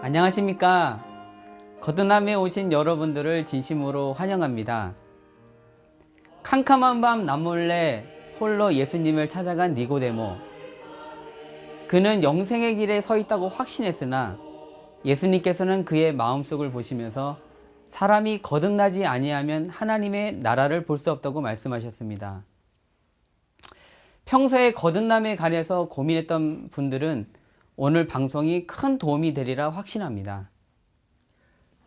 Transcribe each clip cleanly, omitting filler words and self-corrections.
안녕하십니까. 거듭남에 오신 여러분들을 진심으로 환영합니다. 캄캄한 밤 남몰래 홀로 예수님을 찾아간 니고데모. 그는 영생의 길에 서 있다고 확신했으나 예수님께서는 그의 마음속을 보시면서 사람이 거듭나지 아니하면 하나님의 나라를 볼 수 없다고 말씀하셨습니다. 평소에 거듭남에 관해서 고민했던 분들은 오늘 방송이 큰 도움이 되리라 확신합니다.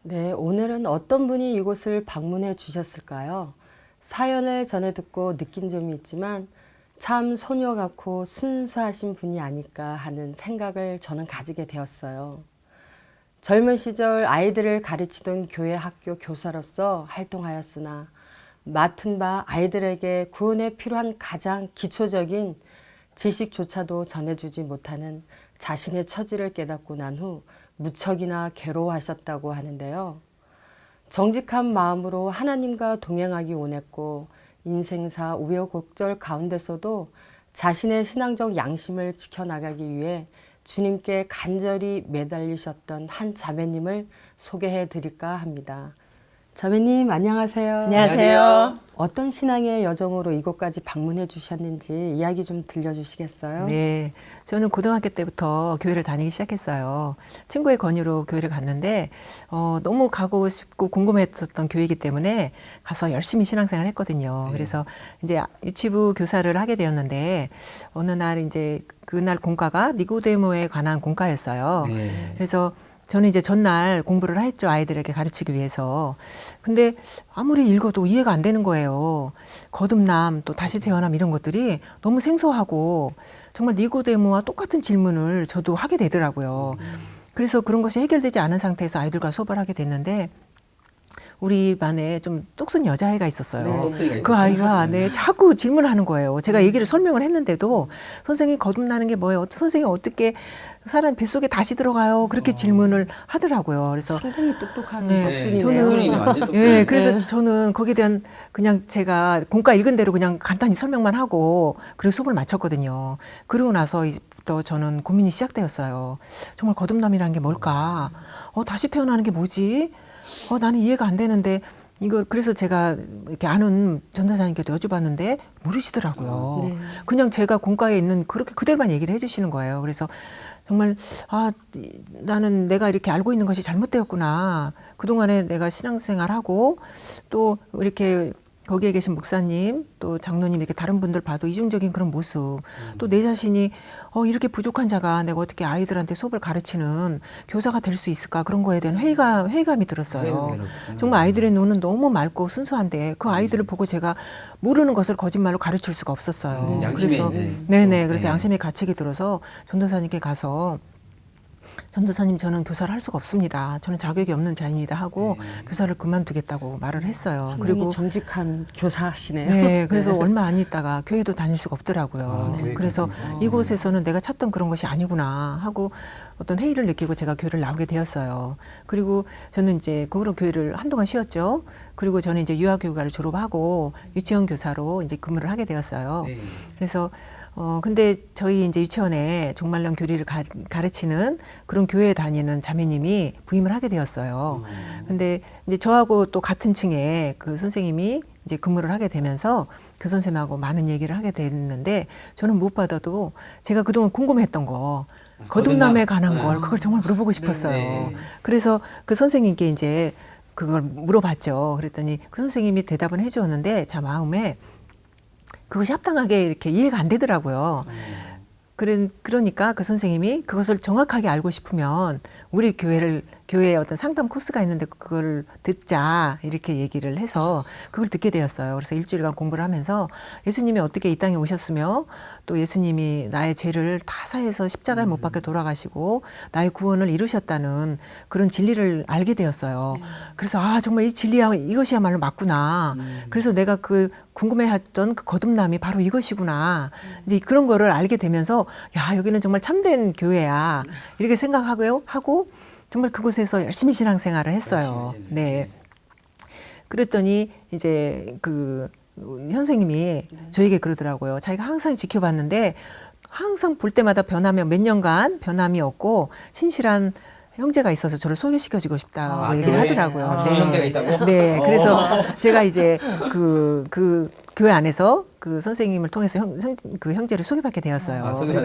네, 오늘은 어떤 분이 이곳을 방문해 주셨을까요? 사연을 전해 듣고 느낀 점이 있지만 참 소녀 같고 순수하신 분이 아닐까 하는 생각을 저는 가지게 되었어요. 젊은 시절 아이들을 가르치던 교회 학교 교사로서 활동하였으나 맡은 바 아이들에게 구원에 필요한 가장 기초적인 지식조차도 전해주지 못하는 자신의 처지를 깨닫고 난 후 무척이나 괴로워하셨다고 하는데요. 정직한 마음으로 하나님과 동행하기 원했고 인생사 우여곡절 가운데서도 자신의 신앙적 양심을 지켜나가기 위해 주님께 간절히 매달리셨던 한 자매님을 소개해 드릴까 합니다. 자매님 안녕하세요. 안녕하세요. 어떤 신앙의 여정으로 이곳까지 방문해 주셨는지 이야기 좀 들려주시겠어요? 네, 저는 고등학교 때부터 교회를 다니기 시작했어요. 친구의 권유로 교회를 갔는데 너무 가고 싶고 궁금했었던 교회이기 때문에 가서 열심히 신앙생활을 했거든요. 그래서 이제 유치부 교사를 하게 되었는데 어느 날 이제 그날 공과가 니고데모에 관한 공과였어요. 그래서 저는 이제 전날 공부를 했죠. 아이들에게 가르치기 위해서. 근데 아무리 읽어도 이해가 안 되는 거예요. 거듭남, 또 다시 태어남 이런 것들이 너무 생소하고 정말 니고데모와 똑같은 질문을 저도 하게 되더라고요. 그래서 그런 것이 해결되지 않은 상태에서 아이들과 수업을 하게 됐는데 우리 반에 좀 똑순 여자아이가 있었어요. 그 아이가 자꾸 질문하는 거예요. 제가 얘기를 설명을 했는데도 선생님 거듭나는 게 뭐예요? 선생님 어떻게 사람 뱃속에 다시 들어가요? 그렇게 질문을 하더라고요. 그래서 상당히 똑똑한 네, 독순이네요. 그래서 저는 거기에 대한 그냥 제가 공과 읽은 대로 그냥 간단히 설명만 하고 그리고 수업을 마쳤거든요. 그러고 나서부터 저는 고민이 시작되었어요. 정말 거듭남이라는 게 뭘까? 다시 태어나는 게 뭐지? 나는 이해가 안 되는데 그래서 제가 이렇게 아는 전도사님께도 여쭤봤는데 모르시더라고요. 네. 그냥 제가 공과에 있는 그렇게 그대로만 얘기를 해주시는 거예요. 그래서 정말 나는 내가 이렇게 알고 있는 것이 잘못되었구나. 그동안에 내가 신앙생활하고 또 이렇게 거기에 계신 목사님 또 장로님 이렇게 다른 분들 봐도 이중적인 그런 모습 또 내 자신이 이렇게 부족한 자가 내가 어떻게 아이들한테 수업을 가르치는 교사가 될 수 있을까 그런 거에 대한 회의감이 들었어요. 정말 아이들의 눈은 너무 맑고 순수한데 그 아이들을 보고 제가 모르는 것을 거짓말로 가르칠 수가 없었어요. 그래서 그래서 양심의 가책이 들어서 전도사님께 가서 전도사님 저는 교사를 할 수가 없습니다. 저는 자격이 없는 자입니다 하고 교사를 그만두겠다고 말을 했어요. 그리고 정직한 교사시네요. 네, 그래서 얼마 안 있다가 교회도 다닐 수가 없더라고요. 그래서 이곳에서는 내가 찾던 그런 것이 아니구나 하고 어떤 회의를 느끼고 제가 교회를 나오게 되었어요. 그리고 저는 이제 그 후로 교회를 한동안 쉬었죠. 그리고 저는 이제 유아교육과를 졸업하고 유치원 교사로 이제 근무를 하게 되었어요. 그래서 근데 저희 이제 유치원에 종말론 교리를 가르치는 그런 교회에 다니는 자매님이 부임을 하게 되었어요. 근데 이제 저하고 또 같은 층에 그 선생님이 이제 근무를 하게 되면서 그 선생님하고 많은 얘기를 하게 됐는데 저는 무엇보다도 제가 그동안 궁금했던 거 거듭남에 관한 걸 그걸 정말 물어보고 싶었어요. 그래서 그 선생님께 이제 그걸 물어봤죠. 그랬더니 그 선생님이 대답은 해주었는데 제 마음에 그것이 합당하게 이렇게 이해가 안 되더라고요. 그러니까 그 선생님이 그것을 정확하게 알고 싶으면 우리 교회에 어떤 상담 코스가 있는데 그걸 듣자 이렇게 얘기를 해서 그걸 듣게 되었어요. 그래서 일주일간 공부를 하면서 예수님이 어떻게 이 땅에 오셨으며 또 예수님이 나의 죄를 다 사해서 십자가에 못 박혀 돌아가시고 나의 구원을 이루셨다는 그런 진리를 알게 되었어요. 그래서 정말 이 진리야 이것이야말로 맞구나. 그래서 내가 그 궁금해했던 그 거듭남이 바로 이것이구나. 이제 그런 거를 알게 되면서 야 여기는 정말 참된 교회야 이렇게 하고 정말 그곳에서 열심히 신앙생활을 했어요. 네. 그랬더니 이제 그 선생님이 저에게 그러더라고요. 자기가 항상 지켜봤는데 항상 볼 때마다 몇 년간 변함이 없고 신실한 형제가 있어서 저를 소개시켜주고 싶다고 아, 얘기를 교회에? 하더라고요. 아, 좋은 형제가 있다고? 네, 그래서 제가 이제 그 교회 안에서 그 선생님을 통해서 그 형제를 소개받게 되었어요. 아, 그리고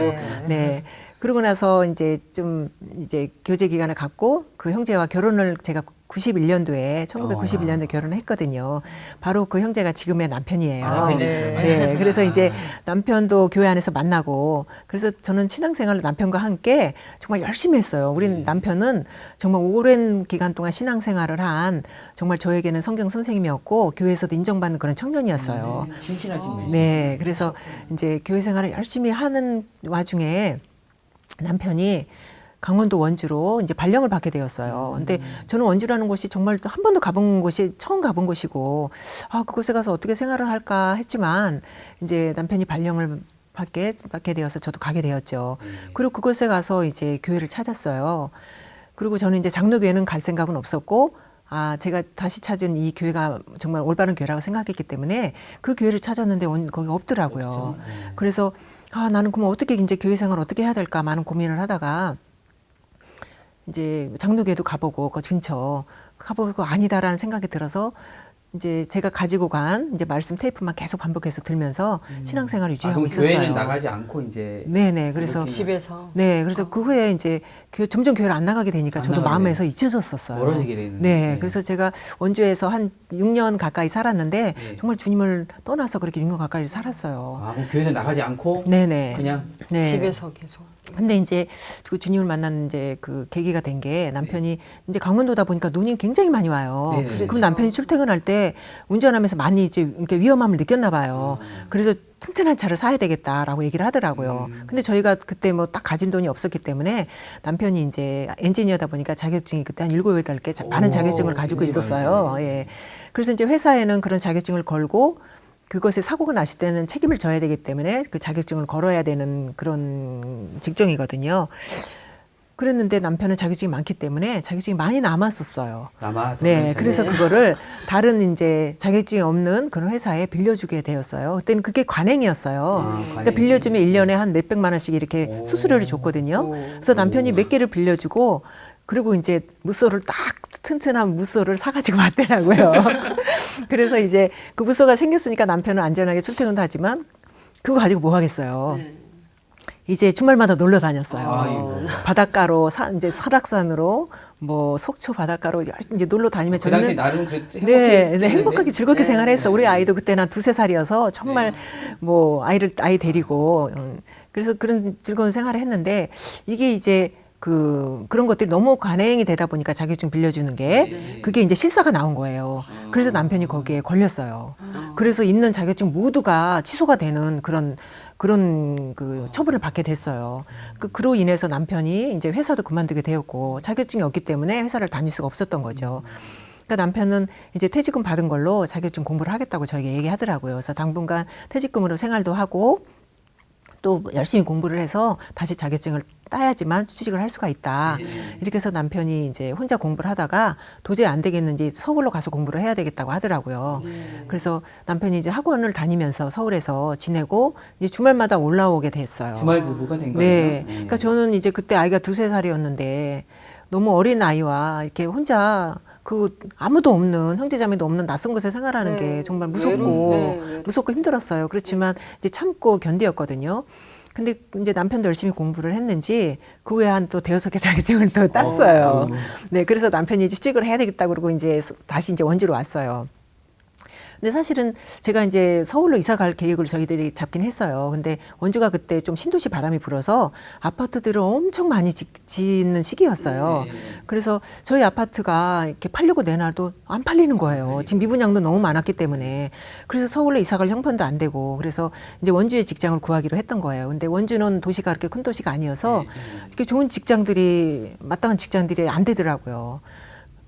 네. 그러고 나서 이제 좀 이제 교제 기간을 갖고 그 형제와 결혼을 제가 91년도에 1991년도에 결혼을 했거든요. 바로 그 형제가 지금의 남편이에요. 아, 남편이시구나. 네, 그래서 이제 남편도 교회 안에서 만나고 그래서 저는 신앙생활을 남편과 함께 정말 열심히 했어요. 우리 남편은 정말 오랜 기간 동안 신앙생활을 한 정말 저에게는 성경 선생님이었고 교회에서도 인정받는 그런 청년이었어요. 신실하신 분이시죠. 네, 그래서 이제 교회 생활을 열심히 하는 와중에 남편이 강원도 원주로 이제 발령을 받게 되었어요. 근데 저는 원주라는 곳이 정말 한 번도 가본 곳이 처음 가본 곳이고 아 그곳에 가서 어떻게 생활을 할까 했지만 이제 남편이 발령을 받게 되어서 저도 가게 되었죠. 그리고 그곳에 가서 이제 교회를 찾았어요. 그리고 저는 이제 장로교회는 갈 생각은 없었고 아 제가 다시 찾은 이 교회가 정말 올바른 교회라고 생각했기 때문에 그 교회를 찾았는데 거기 없더라고요. 그래서 아 나는 그럼 어떻게 이제 교회 생활 어떻게 해야 될까 많은 고민을 하다가 이제 장로교회도 가보고 그 근처 가보고 아니다라는 생각이 들어서 이제 제가 가지고 간 이제 말씀 테이프만 계속 반복해서 들면서 신앙생활을 유지하고 그럼 있었어요. 교회는 나가지 않고 이제 네네 그래서 이렇게 집에서. 네 그래서 그 후에 이제 점점 교회를 안 나가게 되니까 안 저도 나가게 마음에서 잊혀졌었어요. 멀어지게 되는. 네, 그래서 제가 원주에서 한 6년 가까이 살았는데 네. 정말 주님을 떠나서 그렇게 6년 가까이 살았어요. 아, 그럼 교회는 나가지 않고 네네. 그냥 네. 집에서 계속. 근데 이제 그 주님을 만난 이제 그 계기가 된 게 남편이 이제 강원도다 보니까 눈이 굉장히 많이 와요. 네, 그럼 그렇죠. 남편이 출퇴근할 때 운전하면서 많이 이제 이렇게 위험함을 느꼈나 봐요. 그래서 튼튼한 차를 사야 되겠다라고 얘기를 하더라고요. 근데 저희가 그때 뭐 딱 가진 돈이 없었기 때문에 남편이 이제 엔지니어다 보니까 자격증이 그때 한 7, 8개 많은 자격증을 가지고 굉장히 있었어요. 많으시네. 예. 그래서 이제 회사에는 그런 자격증을 걸고 그것에 사고가 났을 때는 책임을 져야 되기 때문에 그 자격증을 걸어야 되는 그런 직종이거든요. 그랬는데 남편은 자격증이 많기 때문에 자격증이 많이 남았었어요. 네, 그래서 그거를 다른 이제 자격증이 없는 그런 회사에 빌려주게 되었어요. 그때는 그게 관행이었어요. 그러니까 빌려주면 1년에 한 몇백만 원씩 이렇게 수수료를 줬거든요. 그래서 남편이 몇 개를 빌려주고 그리고 이제 무쏘를 딱 튼튼한 무쏘를 사가지고 왔더라고요. 그래서 이제 그 무쏘가 생겼으니까 남편은 안전하게 출퇴근도 하지만 그거 가지고 뭐 하겠어요. 이제 주말마다 놀러 다녔어요. 아이고. 바닷가로 이제 설악산으로 뭐 속초 바닷가로 이제 놀러 다니면 그 당시 저희는 나름 그랬지. 네, 행복하게 즐겁게 네. 생활했어. 우리 아이도 그때는 한 2~3살이어서 정말 뭐 아이 데리고 그래서 그런 즐거운 생활을 했는데 이게 이제 그런 것들이 너무 관행이 되다 보니까 자격증 빌려주는 게 그게 이제 실사가 나온 거예요. 그래서 남편이 거기에 걸렸어요. 그래서 있는 자격증 모두가 취소가 되는 그런 그 처분을 받게 됐어요. 그로 인해서 남편이 이제 회사도 그만두게 되었고 자격증이 없기 때문에 회사를 다닐 수가 없었던 거죠. 그러니까 남편은 이제 퇴직금 받은 걸로 자격증 공부를 하겠다고 저에게 얘기하더라고요. 그래서 당분간 퇴직금으로 생활도 하고 또 열심히 공부를 해서 다시 자격증을 따야지만 취직을 할 수가 있다. 이렇게 해서 남편이 이제 혼자 공부를 하다가 도저히 안 되겠는지 서울로 가서 공부를 해야 되겠다고 하더라고요. 그래서 남편이 이제 학원을 다니면서 서울에서 지내고 이제 주말마다 올라오게 됐어요. 주말 부부가 된 거예요. 네. 그러니까 저는 이제 그때 아이가 2~3살이었는데 너무 어린 아이와 이렇게 혼자 아무도 없는 형제자매도 없는 낯선 곳에 생활하는 게 정말 무섭고 무섭고 힘들었어요. 그렇지만 이제 참고 견디었거든요. 근데 이제 남편도 열심히 공부를 했는지 그 후에 한 또 대여섯 개 자격증을 또 땄어요. 네, 그래서 남편이 이제 취직을 해야 되겠다 그러고 이제 다시 이제 원주로 왔어요. 근데 사실은 제가 이제 서울로 이사 갈 계획을 저희들이 잡긴 했어요. 근데 원주가 그때 좀 신도시 바람이 불어서 아파트들을 엄청 많이 짓는 시기였어요. 그래서 저희 아파트가 이렇게 팔려고 내놔도 안 팔리는 거예요. 지금 미분양도 너무 많았기 때문에. 그래서 서울로 이사 갈 형편도 안 되고 그래서 이제 원주에 직장을 구하기로 했던 거예요. 근데 원주는 도시가 그렇게 큰 도시가 아니어서 이렇게 좋은 마땅한 직장들이 안 되더라고요.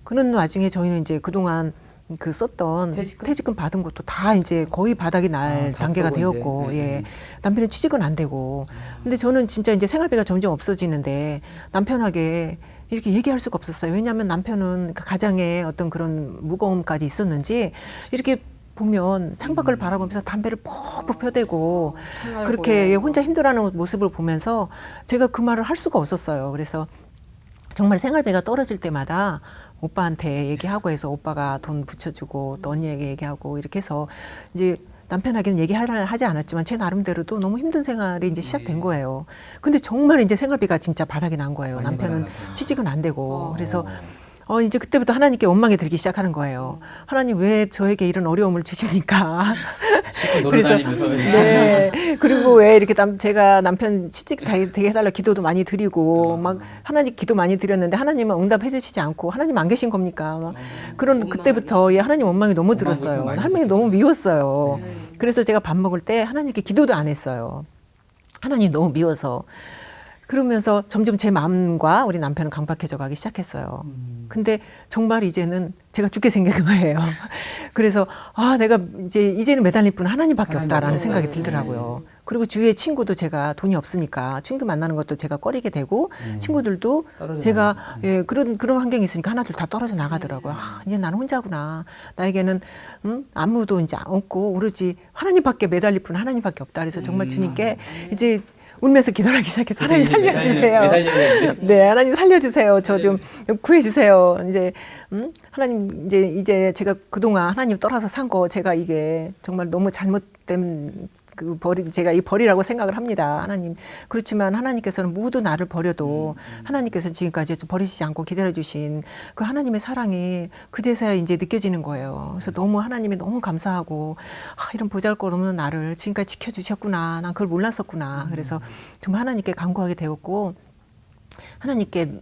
그런 와중에 저희는 이제 그동안 썼던 퇴직금 받은 것도 다 이제 거의 바닥이 날 단계가 되었고, 예. 남편은 취직은 안 되고. 근데 저는 진짜 이제 생활비가 점점 없어지는데 남편에게 이렇게 얘기할 수가 없었어요. 왜냐하면 남편은 그 가장의 어떤 그런 무거움까지 있었는지 이렇게 보면 창밖을 바라보면서 담배를 퍽퍽 펴대고 그렇게 혼자 힘들어하는 모습을 보면서 제가 그 말을 할 수가 없었어요. 그래서 정말 생활비가 떨어질 때마다 오빠한테 얘기하고 해서 오빠가 돈 붙여주고 또 언니에게 얘기하고 이렇게 해서 이제 남편에게는 얘기하지 않았지만 제 나름대로도 너무 힘든 생활이 이제 시작된 거예요. 근데 정말 이제 생활비가 진짜 바닥이 난 거예요. 남편은 취직은 안 되고. 그래서 이제 그때부터 하나님께 원망이 들기 시작하는 거예요. 하나님 왜 저에게 이런 어려움을 주십니까? 그래서 네. 그리고 왜 이렇게 제가 남편 취직 되게 해달라 기도도 많이 드리고 막 하나님 기도 많이 드렸는데 하나님은 응답해 주시지 않고 하나님 안 계신 겁니까? 막 그런 그때부터 하나님 원망이 너무 들었어요. 하나님이 너무 미웠어요. 그래서 제가 밥 먹을 때 하나님께 기도도 안 했어요. 하나님 너무 미워서. 그러면서 점점 제 마음과 우리 남편은 강박해져 가기 시작했어요. 근데 정말 이제는 제가 죽게 생긴 거예요. 그래서 내가 이제는 매달릴 분은 하나님밖에 없다라는 생각이 들더라고요. 그리고 주위의 친구도 제가 돈이 없으니까 친구 만나는 것도 제가 꺼리게 되고 친구들도 제가 그런 환경이 있으니까 하나둘 다 떨어져 나가더라고요. 이제 나는 혼자구나. 나에게는 아무도 이제 없고 오로지 하나님밖에 매달릴 분은 하나님밖에 없다. 그래서 정말 주님께 이제 울면서 기도하기 시작해서 하나님 살려주세요. 네, 하나님 살려주세요. 저 좀 구해주세요. 이제 하나님 이제 제가 그동안 하나님 떠나서 산 거 제가 이게 정말 너무 잘못된 제가 이 벌이라고 생각을 합니다. 하나님. 그렇지만 하나님께서는 모두 나를 버려도 하나님께서 지금까지 버리시지 않고 기다려주신 그 하나님의 사랑이 그제서야 이제 느껴지는 거예요. 그래서 너무 하나님이 너무 감사하고 이런 보잘것없는 나를 지금까지 지켜주셨구나. 난 그걸 몰랐었구나. 그래서 정말 하나님께 간구하게 되었고 하나님께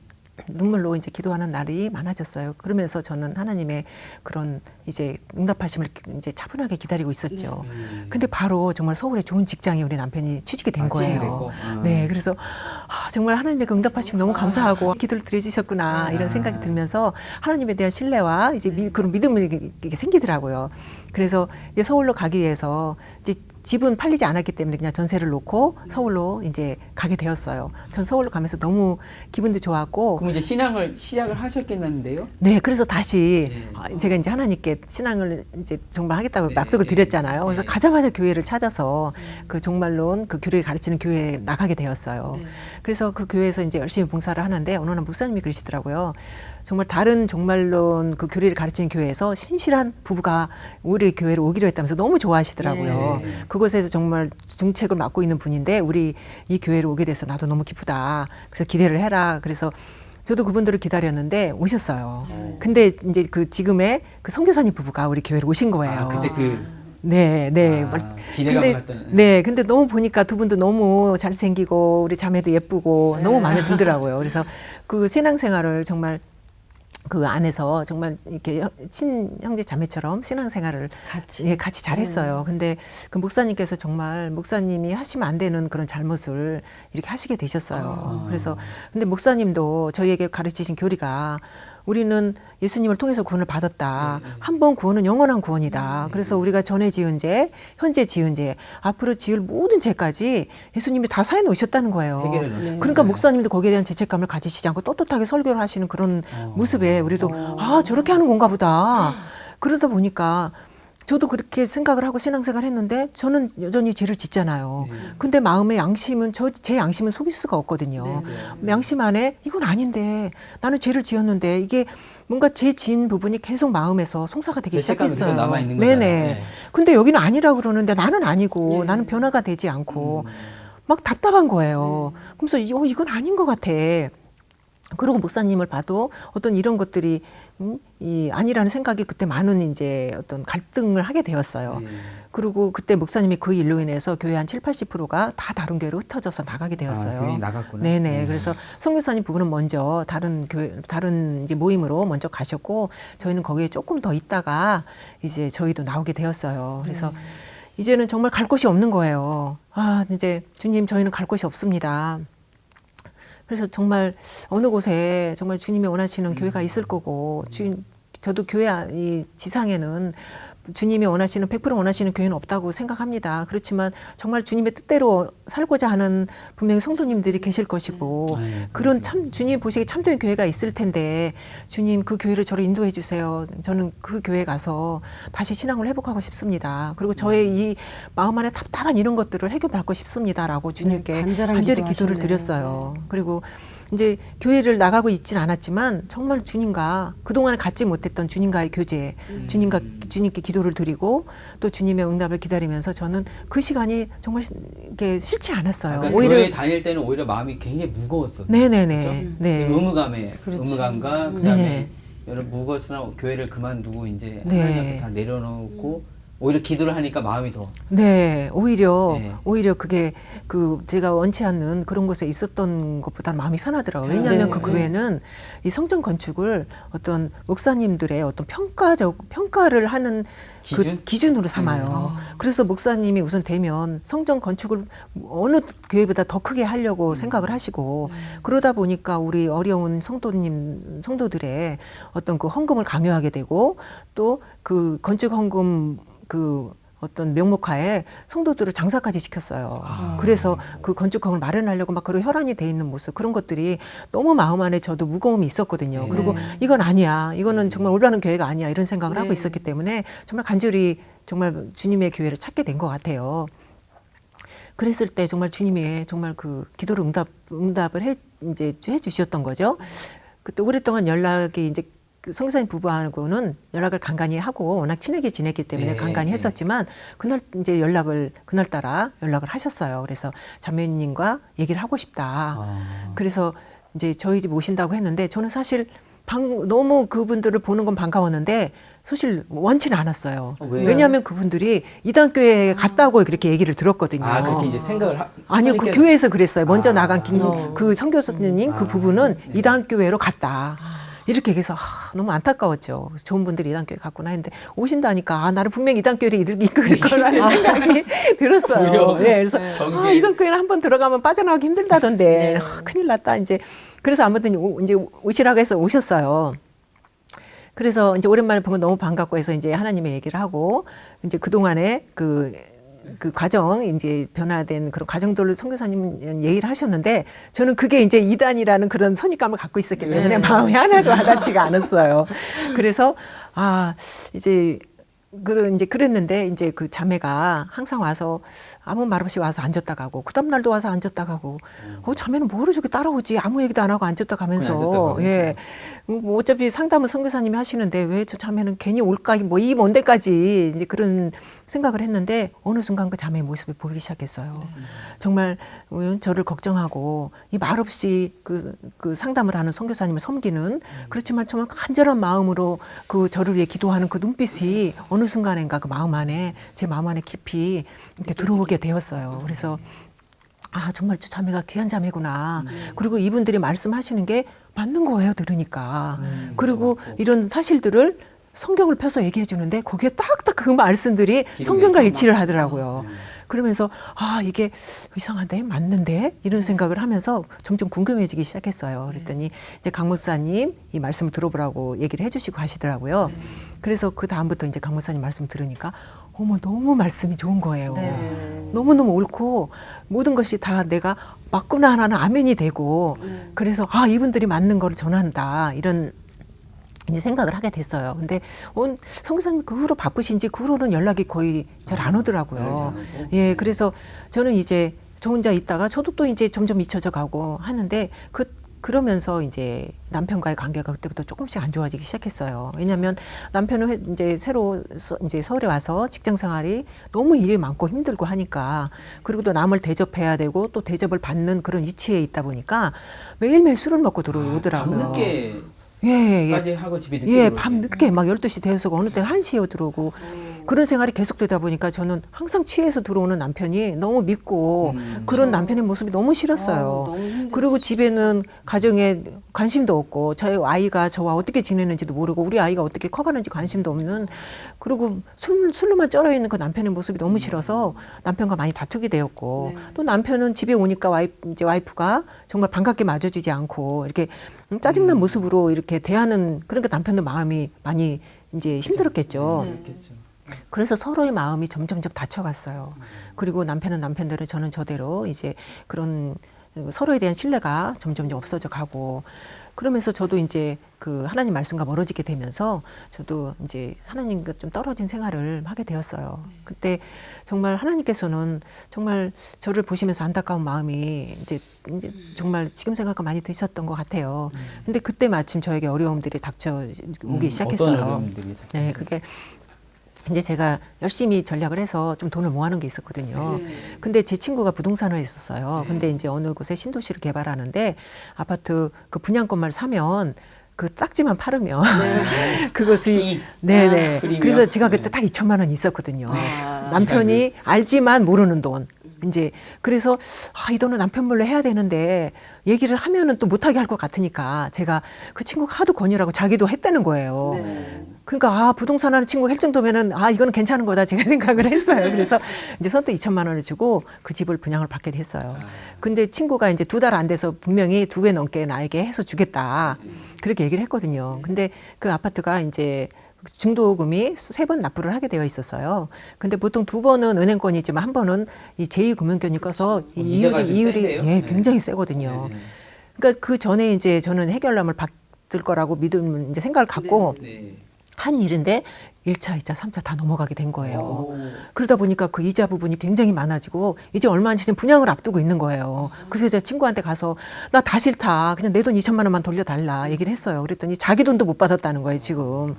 눈물로 이제 기도하는 날이 많아졌어요. 그러면서 저는 하나님의 그런 이제 응답하심을 이제 차분하게 기다리고 있었죠. 근데 바로 정말 서울에 좋은 직장에 우리 남편이 취직이 된 거예요. 네, 그래서 정말 하나님의 그 응답하심 너무 감사하고 기도를 드려주셨구나 이런 생각이 들면서 하나님에 대한 신뢰와 이제 그런 믿음이 이게 생기더라고요. 그래서 이제 서울로 가기 위해서 이제 집은 팔리지 않았기 때문에 그냥 전세를 놓고 서울로 이제 가게 되었어요. 전 서울로 가면서 너무 기분도 좋았고. 그럼 이제 신앙을 시작을 하셨겠는데요? 네, 그래서 다시 제가 이제 하나님께 신앙을 이제 정말 하겠다고 약속을 드렸잖아요. 그래서 가자마자 교회를 찾아서 그 종말론 그 교회를 가르치는 교회에 나가게 되었어요. 그래서 그 교회에서 이제 열심히 봉사를 하는데 어느 날 목사님이 그러시더라고요. 정말 다른 종말론 그 교리를 가르치는 교회에서 신실한 부부가 우리 교회로 오기로 했다면서 너무 좋아하시더라고요. 그곳에서 정말 중책을 맡고 있는 분인데 우리 이 교회로 오게 돼서 나도 너무 기쁘다. 그래서 기대를 해라. 그래서 저도 그분들을 기다렸는데 오셨어요. 근데 이제 그 지금의 그 선교사님 부부가 우리 교회로 오신 거예요. 근데 네. 기대가 갔던. 네, 근데 너무 보니까 두 분도 너무 잘생기고 우리 자매도 예쁘고 너무 마음에 들더라고요. 그래서 그 신앙생활을 정말 그 안에서 정말 이렇게 친형제 자매처럼 신앙생활을 같이 잘했어요. 근데 그 목사님께서 정말 목사님이 하시면 안 되는 그런 잘못을 이렇게 하시게 되셨어요. 그래서 근데 목사님도 저희에게 가르치신 교리가 우리는 예수님을 통해서 구원을 받았다. 한 번 구원은 영원한 구원이다. 그래서 우리가 전에 지은 죄, 현재 지은 죄, 앞으로 지을 모든 죄까지 예수님이 다 사해 놓으셨다는 거예요. 그러니까 목사님도 거기에 대한 죄책감을 가지시지 않고 떳떳하게 설교를 하시는 그런 모습에 우리도 저렇게 하는 건가 보다. 그러다 보니까 저도 그렇게 생각을 하고 신앙생활 했는데 저는 여전히 죄를 짓잖아요. 근데 마음의 양심은 제 양심은 속일 수가 없거든요. 양심 안에 이건 아닌데 나는 죄를 지었는데 이게 뭔가 죄 지은 부분이 계속 마음에서 송사가 되기 시작했어요. 남아 있는 네네. 거잖아요. 근데 여기는 아니라고 그러는데 나는 아니고 나는 변화가 되지 않고 막 답답한 거예요. 그래서 이건 아닌 것 같아. 그리고 목사님을 봐도 어떤 이런 것들이 아니라는 생각이 그때 많은 이제 어떤 갈등을 하게 되었어요. 그리고 그때 목사님이 그 일로 인해서 교회 한 70~80%가 다 다른 교회로 흩어져서 나가게 되었어요. 교회 나갔구나. 네네. 그래서 선교사님 부부는 먼저 다른 이제 모임으로 먼저 가셨고 저희는 거기에 조금 더 있다가 이제 저희도 나오게 되었어요. 그래서 이제는 정말 갈 곳이 없는 거예요. 이제 주님 저희는 갈 곳이 없습니다. 그래서 정말 어느 곳에 정말 주님이 원하시는 교회가 있을 거고 저도 교회 이 지상에는 주님이 원하시는 100% 원하시는 교회는 없다고 생각합니다. 그렇지만 정말 주님의 뜻대로 살고자 하는 분명히 성도님들이 계실 것이고 그런 참 주님이 보시기에 참된 교회가 있을 텐데 주님 그 교회를 저를 인도해 주세요. 저는 그 교회에 가서 다시 신앙을 회복하고 싶습니다. 그리고 저의 이 마음 안에 답답한 이런 것들을 해결받고 싶습니다라고 주님께 간절히 기도를 드렸어요. 그리고 이제 교회를 나가고 있진 않았지만 정말 주님과 그동안 갖지 못했던 주님과의 교제, 주님께 기도를 드리고 또 주님의 응답을 기다리면서 저는 그 시간이 정말 이렇게 싫지 않았어요. 그러니까 오히려 교회 다닐 때는 오히려 마음이 굉장히 무거웠었어요. 네네네. 그렇죠? 네. 의무감과 그다음에 네. 여러 무거웠으나 교회를 그만두고 이제 네. 하나님 앞에 다 내려놓고 오히려 기도를 하니까 마음이 더 네, 오히려 네. 오히려 그게 그 제가 원치 않는 그런 곳에 있었던 것보다 마음이 편하더라고요. 왜냐하면 네. 그 교회는 이 성전 건축을 어떤 목사님들의 어떤 평가를 하는 기준? 그 기준으로 삼아요. 그래서 목사님이 우선 되면 성전 건축을 어느 교회보다 더 크게 하려고 생각을 하시고 그러다 보니까 우리 어려운 성도들의 어떤 그 헌금을 강요하게 되고 또 그 건축 헌금 그 어떤 명목하에 성도들을 장사까지 시켰어요. 그래서 그 건축헌을 마련하려고 막 그런 혈안이 돼 있는 모습 그런 것들이 너무 마음 안에 저도 무거움이 있었거든요. 그리고 이건 아니야. 이거는 정말 올바른 교회가 아니야. 이런 생각을 하고 있었기 때문에 정말 간절히 정말 주님의 교회를 찾게 된 것 같아요. 그랬을 때 정말 주님이 정말 그 기도를 응답을 해 주셨던 거죠. 그때 오랫동안 연락이 이제 그 성사님 부부하고는 연락을 간간히 하고 워낙 친하게 지냈기 때문에 네, 간간히 네. 했었지만 그날 이제 그날따라 연락을 하셨어요. 그래서 자매님과 얘기를 하고 싶다. 그래서 이제 저희 집 오신다고 했는데 저는 사실 너무 그분들을 보는 건 반가웠는데 사실 원치는 않았어요. 왜요? 왜냐하면 그분들이 이단교회에 갔다고 그렇게 얘기를 들었거든요. 그렇게 이제 생각을 아니요, 그 선입견- 교회에서 그랬어요. 먼저 아, 나간 그 선교사님 그 부부는 네. 이단교회로 갔다. 이렇게 얘기해서 너무 안타까웠죠. 좋은 분들이 이단교회 갔구나 했는데 오신다니까 나를 분명히 이단교회를 이끌 거라는 생각이 들었어요. 오히려 예, 그래서 전개- 이단교회는 한번 들어가면 빠져나오기 힘들다던데 큰일 났다 이제. 그래서 아무튼 이제 오시라고 해서 오셨어요. 그래서 이제 오랜만에 본 건 너무 반갑고 해서 이제 하나님의 얘기를 하고 이제 그동안에 그 과정 이제 변화된 그런 과정들을 선교사님은 얘기를 하셨는데 저는 그게 이제 이단이라는 그런 선입감을 갖고 있었기 때문에 마음이 하나도 와닿지가 않았어요. 그래서 이제 그랬는데 이제 그 자매가 항상 와서 아무 말 없이 와서 앉았다 가고 그 다음 날도 와서 앉았다 가고 자매는 뭐를 저렇게 따라오지 아무 얘기도 안 하고 앉았다 가면서 앉았다 가고. 예 뭐 어차피 상담은 선교사님이 하시는데 왜 저 자매는 괜히 올까 뭐 이 먼 데까지 이제 그런 생각을 했는데 어느 순간 그 자매의 모습이 보이기 시작했어요. 정말 저를 걱정하고 이 말 없이 그 상담을 하는 선교사님을 섬기는 그렇지만 정말 간절한 마음으로 그 저를 위해 기도하는 그 눈빛이 어느 순간인가 그 마음 안에 제 마음 안에 깊이 이렇게 들어오게 되었어요. 그래서 정말 저 자매가 귀한 자매구나. 그리고 이분들이 말씀하시는 게 맞는 거예요, 들으니까. 그리고 이런 사실들을 성경을 펴서 얘기해 주는데 거기에 딱딱 그 말씀들이 성경과 일치를 하더라고요. 그러면서 이게 이상한데 맞는데 이런 생각을 하면서 점점 궁금해지기 시작했어요. 그랬더니 이제 강 목사님 이 말씀을 들어보라고 얘기를 해주시고 하시더라고요. 그래서 그 다음부터 이제 강 목사님 말씀 들으니까 너무 말씀이 좋은 거예요. 너무너무 옳고 모든 것이 다 내가 맞구나 하나는 아멘이 되고 그래서 이분들이 맞는 거를 전한다 이런 이제 생각을 하게 됐어요. 근데 선교사님 그 후로 바쁘신지 그 후로는 연락이 거의 잘 안 오더라고요. 예, 그래서 저는 이제 저 혼자 있다가 저도 또 이제 점점 잊혀져 가고 하는데 그러면서 이제 남편과의 관계가 그때부터 조금씩 안 좋아지기 시작했어요. 왜냐하면 남편은 이제 새로 이제 서울에 와서 직장 생활이 너무 일이 많고 힘들고 하니까 그리고 또 남을 대접해야 되고 또 대접을 받는 그런 위치에 있다 보니까 매일매일 술을 먹고 들어오더라고요. 밤늦게 예. 까지 하고 집에 늦게 예, 들어오게. 밤 늦게 막 12시 되어서 어느 때는 1시에 들어오고 그런 생활이 계속되다 보니까 저는 항상 취해서 들어오는 남편이 너무 믿고 그런 남편의 모습이 너무 싫었어요. 그리고 집에는 가정에 관심도 없고 저희 아이가 저와 어떻게 지내는지도 모르고 우리 아이가 어떻게 커가는지 관심도 없는 그리고 술로만 쩔어 있는 그 남편의 모습이 너무 싫어서 남편과 많이 다투게 되었고 또 남편은 집에 오니까 와이프가 정말 반갑게 맞아주지 않고 이렇게 짜증난 모습으로 이렇게 대하는 그러니까 남편도 마음이 많이 이제 힘들었겠죠. 그렇겠죠. 그래서 서로의 마음이 점점점 다쳐갔어요. 그리고 남편은 남편대로 저는 저대로 이제 그런 서로에 대한 신뢰가 점점 없어져 가고 그러면서 저도 이제 그 하나님 말씀과 멀어지게 되면서 저도 이제 하나님과 좀 떨어진 생활을 하게 되었어요. 그때 정말 하나님께서는 정말 저를 보시면서 안타까운 마음이 이제 정말 지금 생각과 많이 드셨던 것 같아요. 근데 그때 마침 저에게 어려움들이 닥쳐오기 시작했어요. 어떤 어려움들이 네, 그게 이제 제가 열심히 전략을 해서 좀 돈을 모아놓은 게 있었거든요. 근데 제 친구가 부동산을 했었어요. 근데 이제 어느 곳에 신도시를 개발하는데 아파트 그 분양권만 사면 그 딱지만 팔으면 그것이 네네. 프리미엄? 그래서 제가 그때 딱 2천만 원이 있었거든요. 남편이 알지만 모르는 돈. 이제 그래서 이 돈은 남편 몰래 해야 되는데 얘기를 하면은 또 못하게 할 것 같으니까 제가 그 친구가 하도 권유라고 자기도 했다는 거예요. 그러니까 부동산 하는 친구가 할 정도면은 이거는 괜찮은 거다 제가 생각을 했어요. 그래서 이제 선뜻 2천만 원을 주고 그 집을 분양을 받게 됐어요. 근데 친구가 이제 2달 안 돼서 분명히 2배 넘게 나에게 해서 주겠다 그렇게 얘기를 했거든요. 근데 그 아파트가 이제 중도금이 3번 납부를 하게 되어 있었어요. 근데 보통 2번은 은행권이지만 한 번은 이 제2금융권이 꺼서 이 이자가 좀 이율이 센데요? 예, 굉장히 세거든요. 그러니까 그 전에 이제 저는 해결남을 받을 거라고 믿음 이제 생각을 갖고 한 일인데 1차, 2차, 3차 다 넘어가게 된 거예요. 그러다 보니까 그 이자 부분이 굉장히 많아지고 이제 얼마 안 지금 분양을 앞두고 있는 거예요. 그래서 제가 친구한테 가서 나 다 싫다. 그냥 내 돈 2천만 원만 돌려달라 얘기를 했어요. 그랬더니 자기 돈도 못 받았다는 거예요, 지금.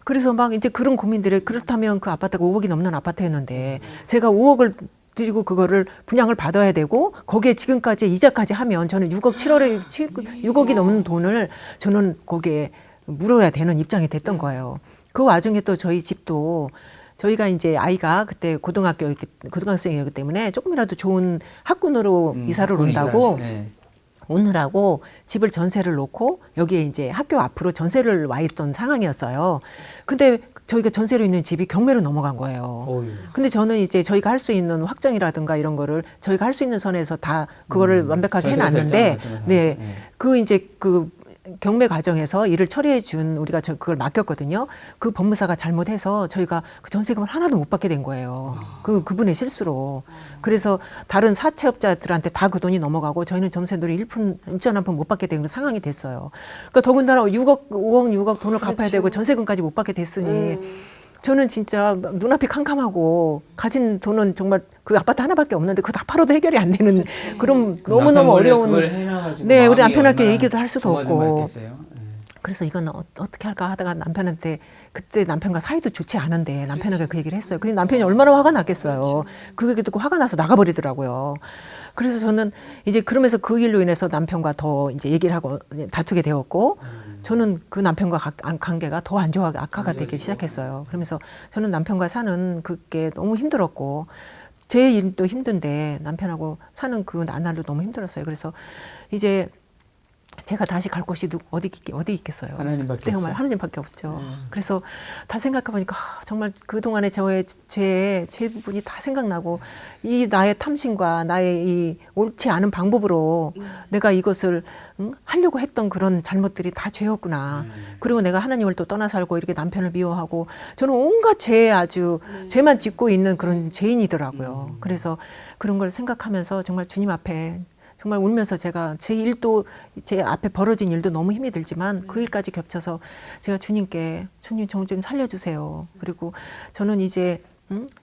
그래서 막 이제 그런 고민들에 그렇다면 그 아파트가 5억이 넘는 아파트였는데 제가 5억을 드리고 그거를 분양을 받아야 되고 거기에 지금까지 이자까지 하면 저는 6억이 넘는 돈을 저는 거기에 물어야 되는 입장이 됐던 거예요. 그 와중에 또 저희 집도 저희가 이제 아이가 그때 고등학생이었기 때문에 조금이라도 좋은 학군으로 이사를 온다고 오느라고 집을 전세를 놓고 여기에 이제 학교 앞으로 전세를 와 있던 상황이었어요. 근데 저희가 전세로 있는 집이 경매로 넘어간 거예요. 근데 저는 이제 저희가 할 수 있는 확정이라든가 이런 거를 저희가 할 수 있는 선에서 다 그거를 완벽하게 해놨는데, 그 이제 그 경매 과정에서 일을 처리해 준 우리가 그걸 맡겼거든요. 그 법무사가 잘못해서 저희가 그 전세금을 하나도 못 받게 된 거예요. 그분의 실수로. 그래서 다른 사채업자들한테 다 그 돈이 넘어가고 저희는 전세들이 1전 한 푼 못 받게 되는 상황이 됐어요. 그러니까 더군다나 5억, 6억 돈을 갚아야 되고 전세금까지 못 받게 됐으니 저는 진짜 눈앞이 캄캄하고 가진 돈은 정말 그 아파트 하나밖에 없는데 그거 다 팔아도 해결이 안 되는 그런 너무너무 어려운 네, 우리 남편한테 얘기도 할 수도 없고 그래서 이건 어떻게 할까 하다가 남편한테 그때 남편과 사이도 좋지 않은데 남편에게 그 얘기를 했어요. 근데 남편이 얼마나 화가 났겠어요. 그 얘기 듣고 화가 나서 나가버리더라고요. 그래서 저는 이제 그러면서 그 일로 인해서 남편과 더 이제 얘기를 하고 다투게 되었고 저는 그 남편과 관계가 더 안 좋아하게 악화가 되기 시작했어요. 그러면서 저는 남편과 사는 그게 너무 힘들었고 제 일도 힘든데 남편하고 사는 그 나날도 너무 힘들었어요. 그래서 이제 제가 다시 갈 곳이 어디 있겠어요. 하나님밖에 정말 없죠. 하나님밖에 없죠. 그래서 다 생각해보니까 정말 그동안의 죄 부분이 다 생각나고 이 나의 탐심과 나의 이 옳지 않은 방법으로 내가 이것을 하려고 했던 그런 잘못들이 다 죄였구나. 그리고 내가 하나님을 또 떠나 살고 이렇게 남편을 미워하고 저는 온갖 죄만 짓고 있는 그런 죄인이더라고요. 그래서 그런 걸 생각하면서 정말 주님 앞에 정말 울면서 제가 제 일도 제 앞에 벌어진 일도 너무 힘이 들지만 그 일까지 겹쳐서 제가 주님께 주님 좀 살려주세요. 그리고 저는 이제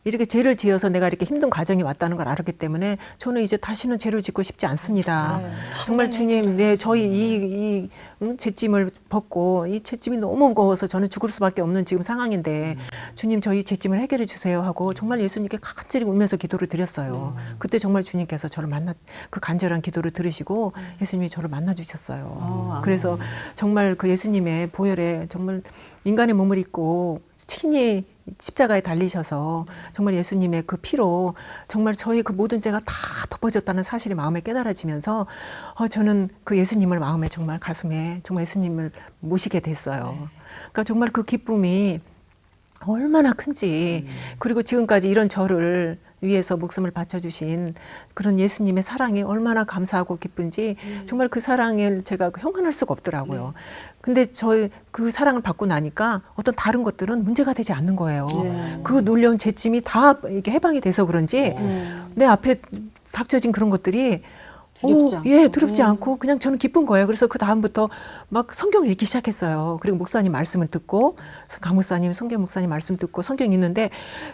이렇게 죄를 지어서 내가 이렇게 힘든 과정이 왔다는 걸 알았기 때문에 저는 이제 다시는 죄를 짓고 싶지 않습니다. 정말 주님, 저희 이 죄짐을 벗고 이 죄짐이 너무 무거워서 저는 죽을 수밖에 없는 지금 상황인데 주님 저희 죄짐을 해결해 주세요 하고 정말 예수님께 간절히 울면서 기도를 드렸어요. 그때 정말 주님께서 저를 그 간절한 기도를 들으시고 예수님이 저를 만나 주셨어요. 그래서 정말 그 예수님의 보혈에 정말 인간의 몸을 입고 친히 십자가에 달리셔서 정말 예수님의 그 피로 정말 저희 그 모든 죄가 다 덮어졌다는 사실이 마음에 깨달아지면서 저는 그 예수님을 마음에 정말 가슴에 정말 예수님을 모시게 됐어요. 그러니까 정말 그 기쁨이 얼마나 큰지 그리고 지금까지 이런 저를 위해서 목숨을 바쳐주신 그런 예수님의 사랑이 얼마나 감사하고 기쁜지 정말 그 사랑을 제가 형언할 수가 없더라고요. 근데 그 사랑을 받고 나니까 어떤 다른 것들은 문제가 되지 않는 거예요. 그 눌려온 죄짐이 다 이게 해방이 돼서 그런지 내 앞에 닥쳐진 그런 것들이 두렵지 않고. 예, 두렵지 않고 그냥 저는 기쁜 거예요. 그래서 그 다음부터 막 성경을 읽기 시작했어요. 그리고 목사님 말씀을 듣고 강 목사님, 성경 목사님 말씀 듣고 성경 읽는데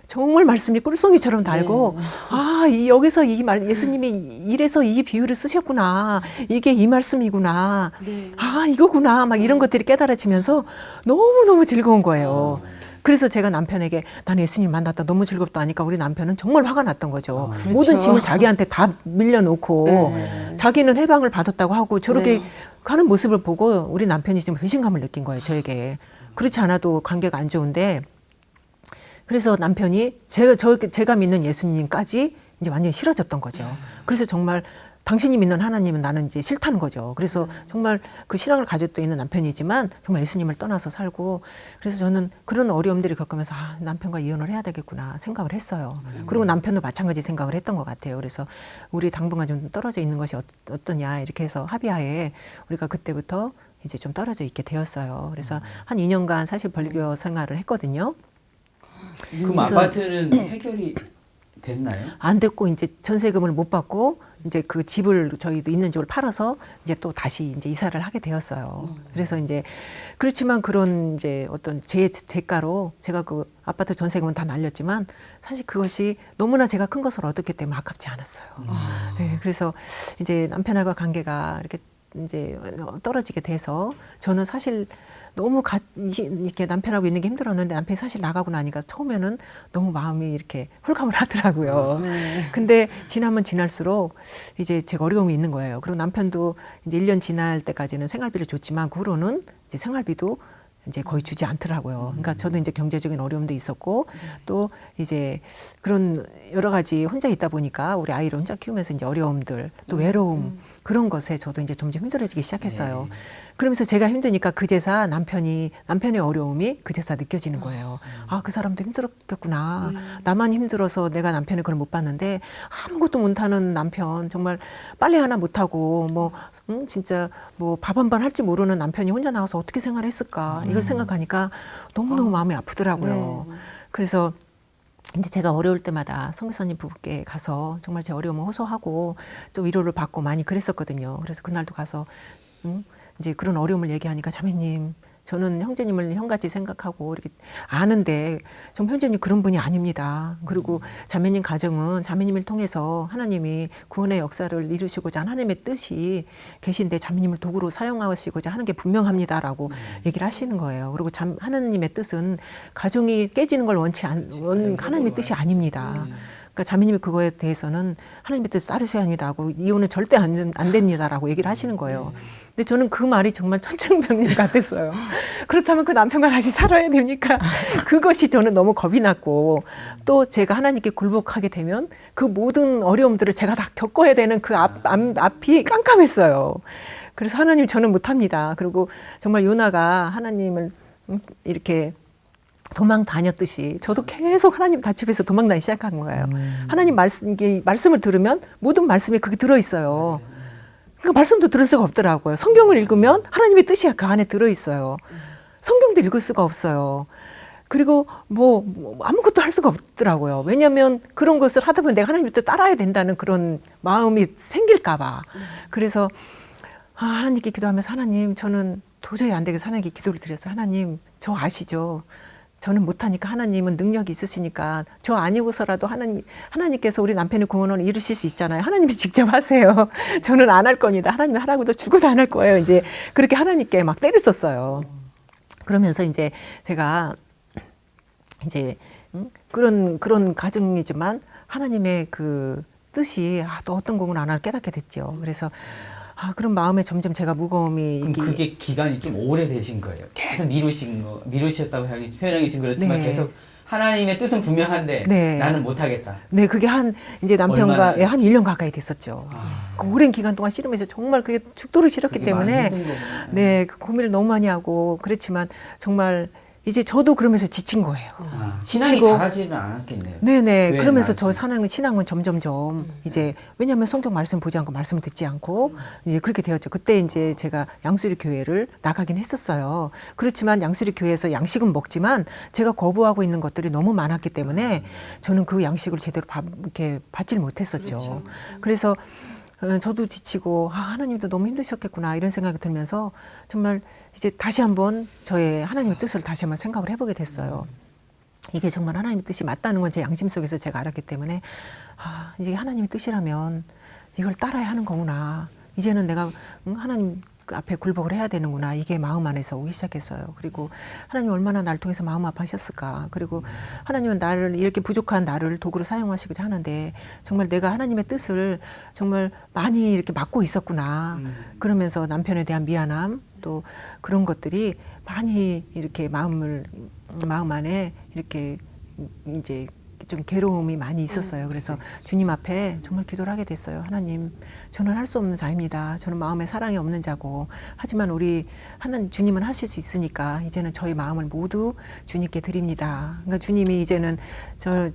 정말 말씀이 꿀송이처럼 달고 여기서 이 말 예수님이 이래서 이 비유를 쓰셨구나. 이게 이 말씀이구나. 이거구나. 막 이런 것들이 깨달아지면서 너무너무 즐거운 거예요. 그래서 제가 남편에게 나는 예수님 만났다 너무 즐겁다 하니까 우리 남편은 정말 화가 났던 거죠. 그렇죠. 모든 짐을 자기한테 다 밀려놓고 자기는 해방을 받았다고 하고 저렇게 가는 모습을 보고 우리 남편이 지금 배신감을 느낀 거예요, 저에게. 그렇지 않아도 관계가 안 좋은데 그래서 남편이 제가 믿는 예수님까지 이제 완전히 싫어졌던 거죠. 그래서 정말 당신이 믿는 하나님은 나는 이제 싫다는 거죠. 그래서 정말 그 신앙을 가지고 있는 남편이지만 정말 예수님을 떠나서 살고 그래서 저는 그런 어려움들을 겪으면서 남편과 이혼을 해야 되겠구나 생각을 했어요. 그리고 남편도 마찬가지 생각을 했던 것 같아요. 그래서 우리 당분간 좀 떨어져 있는 것이 어떠냐 이렇게 해서 합의하에 우리가 그때부터 이제 좀 떨어져 있게 되었어요. 그래서 한 2년간 사실 벌교 생활을 했거든요. 그럼 아파트는 해결이 됐나요? 안 됐고 이제 전세금을 못 받고 이제 그 집을 저희도 있는 집을 팔아서 이제 또 다시 이제 이사를 하게 되었어요. 그래서 이제 그렇지만 그런 이제 어떤 제 대가로 제가 그 아파트 전세금은 다 날렸지만 사실 그것이 너무나 제가 큰 것을 얻었기 때문에 아깝지 않았어요. 네, 그래서 이제 남편과 관계가 이렇게 이제 떨어지게 돼서 저는 사실 너무 이렇게 남편하고 있는 게 힘들었는데 남편이 사실 나가고 나니까 처음에는 너무 마음이 이렇게 홀가분 하더라고요. 근데 지나면 지날수록 이제 제가 어려움이 있는 거예요. 그리고 남편도 이제 1년 지날 때까지는 생활비를 줬지만 그 후로는 이제 생활비도 이제 거의 주지 않더라고요. 그러니까 저도 이제 경제적인 어려움도 있었고 또 이제 그런 여러 가지 혼자 있다 보니까 우리 아이를 혼자 키우면서 이제 어려움들 또 외로움 그런 것에 저도 이제 점점 힘들어지기 시작했어요. 그러면서 제가 힘드니까 그제서 남편의 어려움이 그제서 느껴지는 거예요. 그 사람도 힘들었겠구나. 나만 힘들어서 내가 남편의 걸 못 봤는데 아무것도 못하는 남편 정말 빨래 하나 못하고 뭐 진짜 뭐 밥 한 번 할지 모르는 남편이 혼자 나와서 어떻게 생활했을까 이걸 생각하니까 너무너무 마음이 아프더라고요. 그래서 이제 제가 어려울 때마다 선교사님 부부께 가서 정말 제 어려움을 호소하고 좀 위로를 받고 많이 그랬었거든요. 그래서 그날도 가서 이제 그런 어려움을 얘기하니까 자매님 저는 형제님을 형같이 생각하고 이렇게 아는데 좀 형제님 그런 분이 아닙니다. 그리고 자매님 가정은 자매님을 통해서 하나님이 구원의 역사를 이루시고자 하나님의 뜻이 계신데 자매님을 도구로 사용하시고자 하는 게 분명합니다라고 얘기를 하시는 거예요. 그리고 하나님의 뜻은 가정이 깨지는 걸 원치 하나님의 뜻이 아닙니다. 그러니까 자매님이 그거에 대해서는 하나님의 뜻을 따르셔야 합니다 하고 이혼은 절대 안 됩니다라고 얘기를 하시는 거예요. 근데 저는 그 말이 정말 천천병력 같았어요. 그렇다면 그 남편과 다시 살아야 됩니까? 그것이 저는 너무 겁이 났고 또 제가 하나님께 굴복하게 되면 그 모든 어려움들을 제가 다 겪어야 되는 그 앞이 깜깜했어요. 그래서 하나님 저는 못합니다. 그리고 정말 요나가 하나님을 이렇게 도망 다녔듯이 저도 계속 하나님 다집에서 도망 다니기 시작한 거예요. 하나님 말씀을 들으면 모든 말씀에 그게 들어있어요. 그 말씀도 들을 수가 없더라고요. 성경을 읽으면 하나님의 뜻이 그 안에 들어있어요. 성경도 읽을 수가 없어요. 그리고 뭐 아무것도 할 수가 없더라고요. 왜냐하면 그런 것을 하다 보면 내가 하나님의 뜻 따라야 된다는 그런 마음이 생길까 봐. 그래서 하나님께 기도하면서 하나님 저는 도저히 안 되겠어 하나님께 기도를 드렸어요. 하나님 저 아시죠? 저는 못하니까 하나님은 능력이 있으시니까 저 아니고서라도 하나님께서 우리 남편의 구원을 이루실 수 있잖아요. 하나님이 직접 하세요. 저는 안 할 겁니다. 하나님이 하라고도 죽어도 안 할 거예요. 이제 그렇게 하나님께 막 때를 썼어요. 그러면서 이제 제가 이제 그런 가정이지만 하나님의 그 뜻이 또 어떤 공을 안 하나 깨닫게 됐죠. 그래서 그런 마음에 점점 제가 무거움이 그럼 그게 기간이 좀 오래되신 거예요. 계속 미루셨다고 표현하기 좀 그렇지만 계속 하나님의 뜻은 분명한데 나는 못하겠다. 네, 그게 이제 남편과 얼마나? 한 1년 가까이 됐었죠. 그 오랜 기간 동안 씨름해서 정말 그게 죽도록 싫었기 때문에 네, 그 고민을 너무 많이 하고 그렇지만 정말 이제 저도 그러면서 지친 거예요. 신앙이 잘하지는 않았겠네요. 네네. 그러면서 저 신앙은 점점점 이제 왜냐하면 성경 말씀 보지 않고 말씀을 듣지 않고 이제 그렇게 되었죠. 그때 이제 제가 양수리 교회를 나가긴 했었어요. 그렇지만 양수리 교회에서 양식은 먹지만 제가 거부하고 있는 것들이 너무 많았기 때문에 저는 그 양식을 제대로 이렇게 받질 못했었죠. 그래서 저도 지치고 하나님도 너무 힘드셨겠구나 이런 생각이 들면서 정말 이제 다시 한번 저의 하나님의 뜻을 다시 한번 생각을 해보게 됐어요. 이게 정말 하나님의 뜻이 맞다는 건 제 양심 속에서 제가 알았기 때문에 이제 하나님의 뜻이라면 이걸 따라야 하는 거구나. 이제는 내가 하나님 앞에 굴복을 해야 되는구나. 이게 마음 안에서 오기 시작했어요. 그리고 하나님 얼마나 날 통해서 마음 아파하셨을까. 그리고 하나님은 나를 이렇게 부족한 나를 도구로 사용하시고자 하는데 정말 내가 하나님의 뜻을 정말 많이 이렇게 맡고 있었구나. 그러면서 남편에 대한 미안함 또 그런 것들이 많이 이렇게 마음 안에 이렇게 이제 좀 괴로움이 많이 있었어요. 그래서 주님 앞에 정말 기도를 하게 됐어요. 하나님, 저는 할 수 없는 자입니다. 저는 마음에 사랑이 없는 자고, 하지만 우리 주님은 하실 수 있으니까 이제는 저희 마음을 모두 주님께 드립니다. 그러니까 주님이 이제는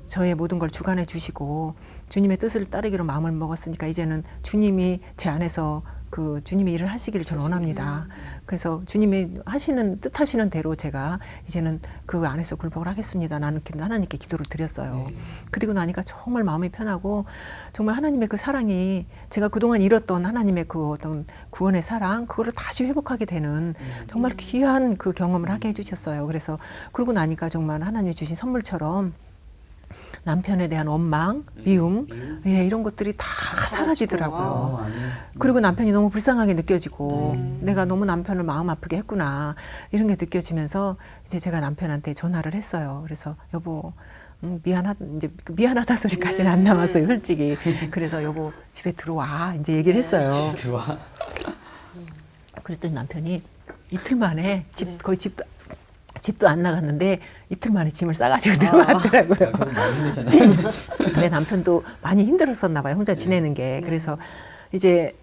저의 모든 걸 주관해 주시고 주님의 뜻을 따르기로 마음을 먹었으니까 이제는 주님이 제 안에서 그 주님의 일을 하시기를 저는 원합니다. 그래서 주님이 뜻하시는 대로 제가 이제는 그 안에서 굴복을 하겠습니다. 나는 하나님께 기도를 드렸어요. 그리고 나니까 정말 마음이 편하고 정말 하나님의 그 사랑이 제가 그동안 잃었던 하나님의 그 어떤 구원의 사랑 그거를 다시 회복하게 되는 정말 귀한 그 경험을 하게 해주셨어요. 그래서 그러고 나니까 정말 하나님이 주신 선물처럼 남편에 대한 원망, 미움, 이런 것들이 다 사라지더라고요. 그리고 남편이 너무 불쌍하게 느껴지고 내가 너무 남편을 마음 아프게 했구나 이런 게 느껴지면서 이제 제가 남편한테 전화를 했어요. 그래서 여보 이제 미안하다 소리까지는 안 남았어요, 솔직히. 그래서 여보 집에 들어와 이제 얘기를 했어요. 집에 들어와. 그랬더니 남편이 이틀 만에 거의 집도 안 나갔는데 이틀 만에 짐을 싸가지고 들어왔더라고요. 내 남편도 많이 힘들었었나 봐요. 혼자 지내는 게. 그래서 이제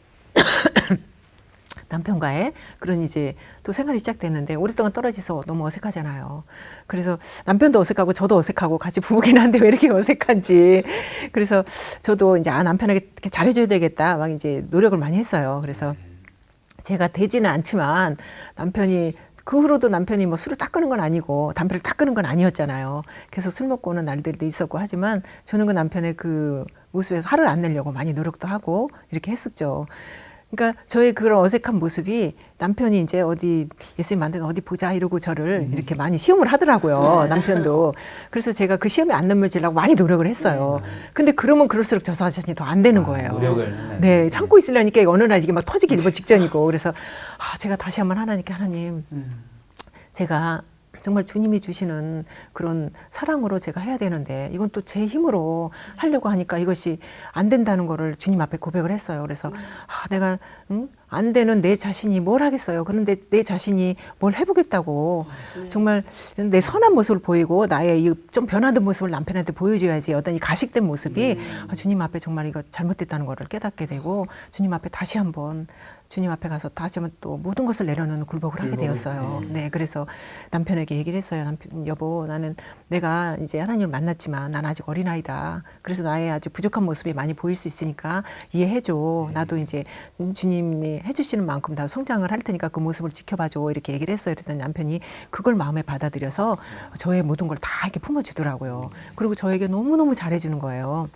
남편과의 그런 이제 또 생활이 시작됐는데 오랫동안 떨어져서 너무 어색하잖아요. 그래서 남편도 어색하고 저도 어색하고 같이 부부긴 한데 왜 이렇게 어색한지. 그래서 저도 이제 남편에게 이렇게 잘해줘야 되겠다 막 이제 노력을 많이 했어요. 그래서 제가 되지는 않지만 그 후로도 남편이 뭐 술을 딱 끄는 건 아니고 담배를 딱 끄는 건 아니었잖아요. 계속 술 먹고 오는 날들도 있었고 하지만 저는 그 남편의 그 모습에서 화를 안 내려고 많이 노력도 하고 이렇게 했었죠. 그러니까 저의 그런 어색한 모습이 남편이 이제 어디 예수님 만든 어디 보자 이러고 저를 이렇게 많이 시험을 하더라고요. 남편도. 그래서 제가 그 시험에 안 넘어지려고 많이 노력을 했어요. 근데 그러면 그럴수록 저 자신이 더 안 되는 거예요. 노력을. 네, 참고 있으려니까 어느 날 이게 막 터지기 일보 직전이고 그래서 제가 다시 한번 하나님께 하나님 제가 정말 주님이 주시는 그런 사랑으로 제가 해야 되는데 이건 또 제 힘으로 하려고 하니까 이것이 안 된다는 거를 주님 앞에 고백을 했어요. 그래서 내가 안 되는 내 자신이 뭘 하겠어요. 그런데 내 자신이 뭘 해보겠다고 정말 내 선한 모습을 보이고 나의 이 좀 변화된 모습을 남편한테 보여줘야지 어떤 이 가식된 모습이 주님 앞에 정말 이거 잘못됐다는 거를 깨닫게 되고 주님 앞에 다시 한번 주님 앞에 가서 다시 한번 또 모든 것을 내려놓는 굴복을 하게 되었어요. 네, 그래서 남편에게 얘기를 했어요. 남편, 여보, 나는 내가 이제 하나님을 만났지만 난 아직 어린아이다. 그래서 나의 아주 부족한 모습이 많이 보일 수 있으니까 이해해줘. 나도 이제 주님이 해주시는 만큼 다 성장을 할 테니까 그 모습을 지켜봐줘. 이렇게 얘기를 했어요. 그랬더니 남편이 그걸 마음에 받아들여서 저의 모든 걸 다 이렇게 품어주더라고요. 그리고 저에게 너무너무 잘해주는 거예요.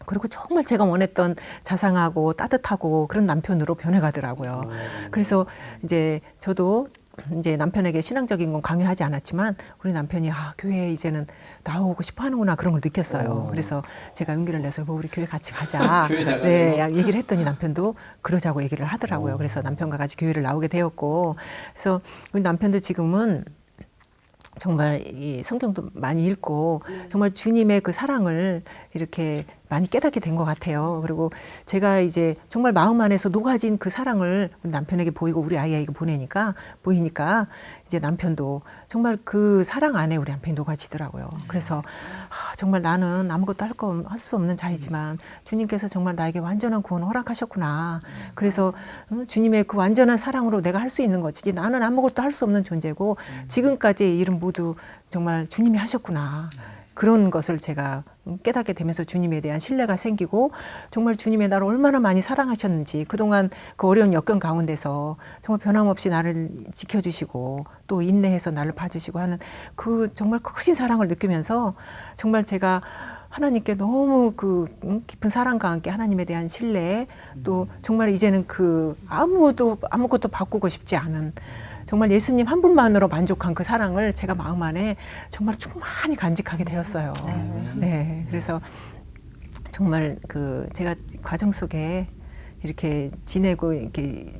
그리고 정말 제가 원했던 자상하고 따뜻하고 그런 남편으로 변해가더라고요. 그래서 이제 저도 이제 남편에게 신앙적인 건 강요하지 않았지만 우리 남편이 교회에 이제는 나오고 싶어 하는구나 그런 걸 느꼈어요. 그래서 제가 용기를 내서 우리 교회 같이 가자. 네, 얘기를 했더니 남편도 그러자고 얘기를 하더라고요. 그래서 남편과 같이 교회를 나오게 되었고 그래서 우리 남편도 지금은 정말 이 성경도 많이 읽고 정말 주님의 그 사랑을 이렇게 많이 깨닫게 된 것 같아요. 그리고 제가 이제 정말 마음 안에서 녹아진 그 사랑을 우리 남편에게 보이고 우리 아이에게 보이니까 이제 남편도 정말 그 사랑 안에 우리 남편이 녹아지더라고요. 그래서 정말 나는 아무것도 할 수 없는 자이지만 주님께서 정말 나에게 완전한 구원을 허락하셨구나. 그래서 주님의 그 완전한 사랑으로 내가 할 수 있는 것이지 나는 아무것도 할 수 없는 존재고 지금까지의 일은 모두 정말 주님이 하셨구나. 그런 것을 제가 깨닫게 되면서 주님에 대한 신뢰가 생기고 정말 주님의 나를 얼마나 많이 사랑하셨는지 그동안 그 어려운 역경 가운데서 정말 변함없이 나를 지켜주시고 또 인내해서 나를 봐주시고 하는 그 정말 크신 사랑을 느끼면서 정말 제가 하나님께 너무 그 깊은 사랑과 함께 하나님에 대한 신뢰, 또 정말 이제는 그 아무것도 바꾸고 싶지 않은, 정말 예수님 한 분만으로 만족한 그 사랑을 제가 마음 안에 정말 충만히 간직하게 되었어요. 네, 그래서 정말 그 제가 과정 속에 이렇게 지내고 이렇게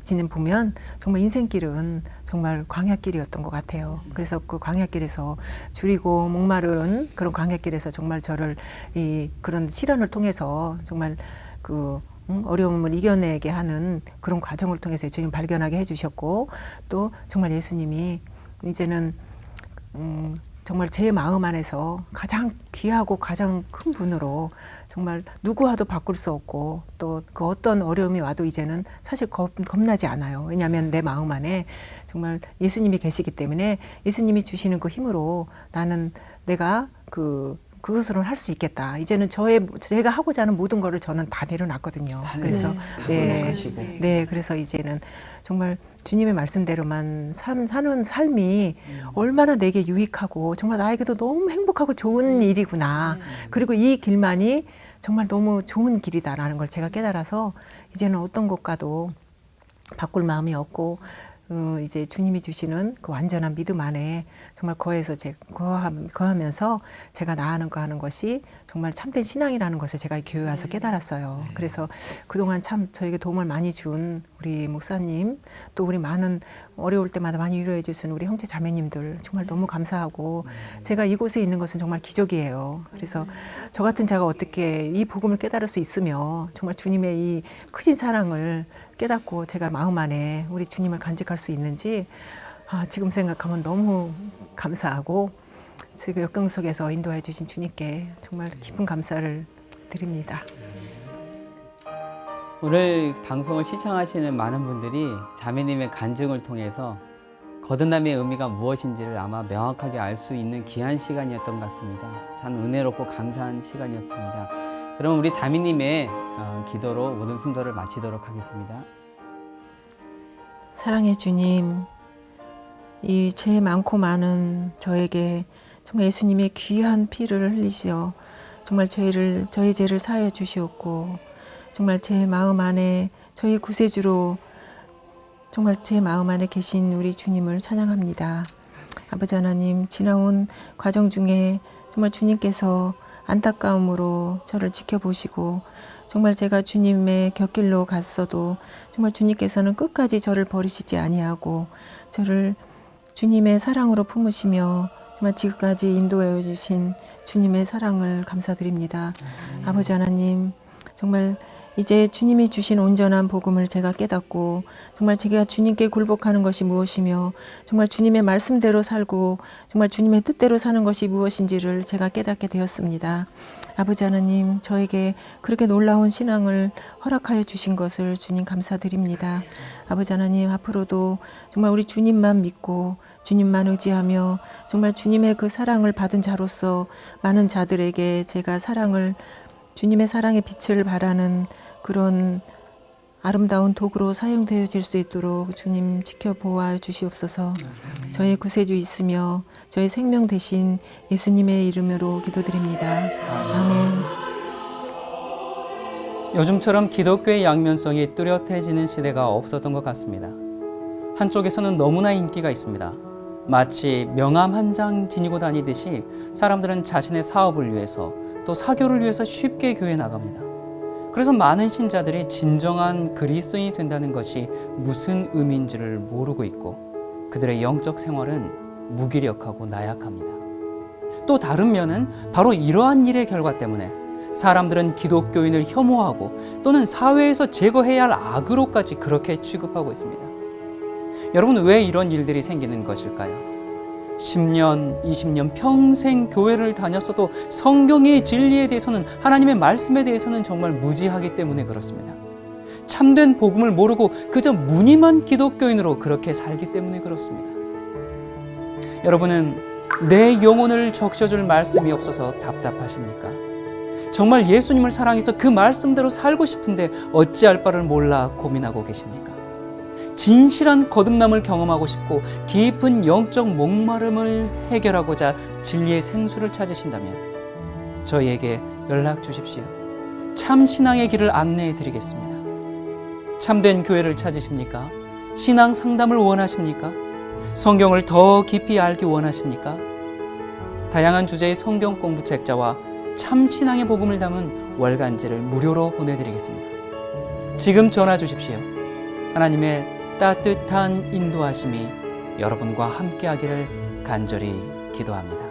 지내 보면 정말 인생길은 정말 광야길이었던 것 같아요. 그래서 그 광야길에서 줄이고 목마른 그런 광야길에서 정말 저를 그런 시련을 통해서 정말 그 어려움을 이겨내게 하는 그런 과정을 통해서 지금 발견하게 해주셨고, 또 정말 예수님이 이제는 정말 제 마음 안에서 가장 귀하고 가장 큰 분으로 정말 누구와도 바꿀 수 없고, 또 그 어떤 어려움이 와도 이제는 사실 겁나지 않아요. 왜냐하면 내 마음 안에 정말 예수님이 계시기 때문에 예수님이 주시는 그 힘으로 나는 내가 그것으로 할 수 있겠다. 이제는 제가 하고자 하는 모든 거를 저는 다 내려놨거든요. 그래서 네, 그래서 이제는 정말 주님의 말씀대로만 사는 삶이 얼마나 내게 유익하고 정말 나에게도 너무 행복하고 좋은 일이구나. 그리고 이 길만이 정말 너무 좋은 길이다라는 걸 제가 깨달아서 이제는 어떤 것과도 바꿀 마음이 없고, 이제 주님이 주시는 그 완전한 믿음 안에 정말 거하면서 제가 나아가는 거 하는 것이 정말 참된 신앙이라는 것을 제가 교회 와서 깨달았어요. 그래서 그동안 참 저에게 도움을 많이 준 우리 목사님, 또 우리 많은 어려울 때마다 많이 위로해 주신 우리 형제 자매님들 정말 너무 감사하고, 제가 이곳에 있는 것은 정말 기적이에요. 그래서 저 같은 자가 어떻게 이 복음을 깨달을 수 있으며 정말 주님의 이 크신 사랑을 깨닫고 제가 마음 안에 우리 주님을 간직할 수 있는지 지금 생각하면 너무 감사하고, 지금 역경 속에서 인도해 주신 주님께 정말 깊은 감사를 드립니다. 오늘 방송을 시청하시는 많은 분들이 자매님의 간증을 통해서 거듭남의 의미가 무엇인지를 아마 명확하게 알 수 있는 귀한 시간이었던 것 같습니다. 참 은혜롭고 감사한 시간이었습니다. 그럼 우리 자매님의 기도로 모든 순서를 마치도록 하겠습니다. 사랑의 주님, 이 죄 많고 많은 저에게 정말 예수님의 귀한 피를 흘리시어 정말 저희 죄를 사하여 주시었고, 정말 제 마음 안에 저희 구세주로 정말 제 마음 안에 계신 우리 주님을 찬양합니다. 아버지 하나님, 지나온 과정 중에 정말 주님께서 안타까움으로 저를 지켜보시고, 정말 제가 주님의 곁길로 갔어도 정말 주님께서는 끝까지 저를 버리시지 아니하고 저를 주님의 사랑으로 품으시며 정말 지금까지 인도해 주신 주님의 사랑을 감사드립니다. 아버지 하나님, 정말 이제 주님이 주신 온전한 복음을 제가 깨닫고, 정말 제가 주님께 굴복하는 것이 무엇이며 정말 주님의 말씀대로 살고 정말 주님의 뜻대로 사는 것이 무엇인지를 제가 깨닫게 되었습니다. 아버지 하나님, 저에게 그렇게 놀라운 신앙을 허락하여 주신 것을 주님 감사드립니다. 아버지 하나님, 앞으로도 정말 우리 주님만 믿고 주님만 의지하며 정말 주님의 그 사랑을 받은 자로서 많은 자들에게 제가 주님의 사랑의 빛을 발하는 그런 아름다운 도구로 사용되어질 수 있도록 주님 지켜보아 주시옵소서. 저의 구세주 있으며 저의 생명 대신 예수님의 이름으로 기도드립니다. 아멘. 요즘처럼 기독교의 양면성이 뚜렷해지는 시대가 없었던 것 같습니다. 한쪽에서는 너무나 인기가 있습니다. 마치 명함 한 장 지니고 다니듯이 사람들은 자신의 사업을 위해서 또 사교를 위해서 쉽게 교회에 나갑니다. 그래서 많은 신자들이 진정한 그리스도인이 된다는 것이 무슨 의미인지를 모르고 있고, 그들의 영적 생활은 무기력하고 나약합니다. 또 다른 면은 바로 이러한 일의 결과 때문에 사람들은 기독교인을 혐오하고 또는 사회에서 제거해야 할 악으로까지 그렇게 취급하고 있습니다. 여러분, 왜 이런 일들이 생기는 것일까요? 10년, 20년 평생 교회를 다녔어도 성경의 진리에 대해서는, 하나님의 말씀에 대해서는 정말 무지하기 때문에 그렇습니다. 참된 복음을 모르고 그저 무늬만 기독교인으로 그렇게 살기 때문에 그렇습니다. 여러분은 내 영혼을 적셔줄 말씀이 없어서 답답하십니까? 정말 예수님을 사랑해서 그 말씀대로 살고 싶은데 어찌할 바를 몰라 고민하고 계십니까? 진실한 거듭남을 경험하고 싶고 깊은 영적 목마름을 해결하고자 진리의 생수를 찾으신다면 저희에게 연락 주십시오. 참 신앙의 길을 안내해 드리겠습니다. 참된 교회를 찾으십니까? 신앙 상담을 원하십니까? 성경을 더 깊이 알기 원하십니까? 다양한 주제의 성경 공부 책자와 참 신앙의 복음을 담은 월간지를 무료로 보내드리겠습니다. 지금 전화 주십시오. 하나님의 따뜻한 인도하심이 여러분과 함께하기를 간절히 기도합니다.